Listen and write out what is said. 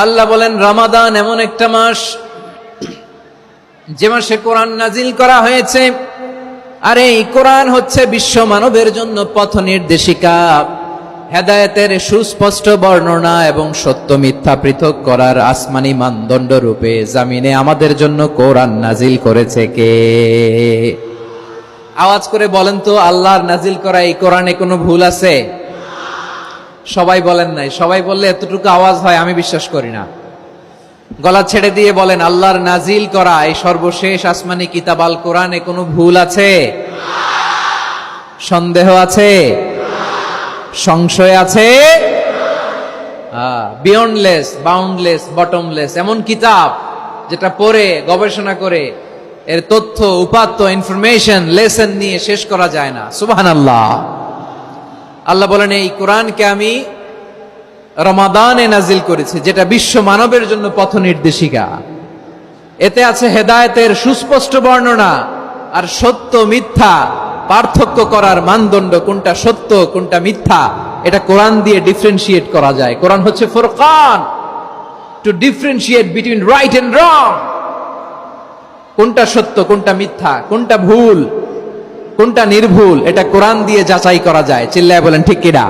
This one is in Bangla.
আল্লাহ বলেন রমাদান এমন একটা মাস যে মাসে কোরআন নাজিল করা হয়েছে। আর এই কোরআন হচ্ছে বিশ্ব মানবের জন্য পথ নির্দেশিকা, হেদায়েতের সুস্পষ্ট বর্ণনা এবং সত্য মিথ্যা পৃথক করার আসমানি মানদণ্ড রূপে জামিনে আমাদের জন্য কোরআন নাজিল করেছে কে? আওয়াজ করে বলেন তো, আল্লাহর নাজিল করা এই কোরআনে কোনো ভুল আছে? সবাই বলেন নাই। সবাই বললে এতটুকু আওয়াজ হয় আমি বিশ্বাস করি না। গলা ছেড়ে দিয়ে বলেন, আল্লাহর নাজিল করা এই সর্বশেষ আসমানি কিতাব আল কোরআনে কোনো ভুল আছে? সন্দেহ আছে? সংশয় আছে? বিয়ন্ডলেস, বাউন্ডলেস, বটমলেস এমন কিতাব যেটা পড়ে গবেষণা করে এর তথ্য উপাত্ত ইনফরমেশন লেসন নিয়ে শেষ করা যায় না। সুবহানাল্লাহ। আল্লাহ বলেন এই কোরআনকে আমি রমাদানে নাজিল করেছি, যেটা বিশ্ব মানবের জন্য পথ নির্দেশিকা। এতে আছে হেদায়েতের সুস্পষ্ট বর্ণনা আর সত্য মিথ্যা পার্থক্য করার মানদণ্ড, কোনটা সত্য কোনটা মিথ্যা এটা কোরআন দিয়ে ডিফারেন্সিয়েট করা যায়। কোরআন হচ্ছে ফুরকান, to differentiate between right and wrong. কোনটা সত্য কোনটা মিথ্যা, কোনটা ভুল কোনটা নির্ভুল, এটা কোরআন দিয়ে যাচাই করা যায়। চিল্লায় বলেন ঠিক কিনা?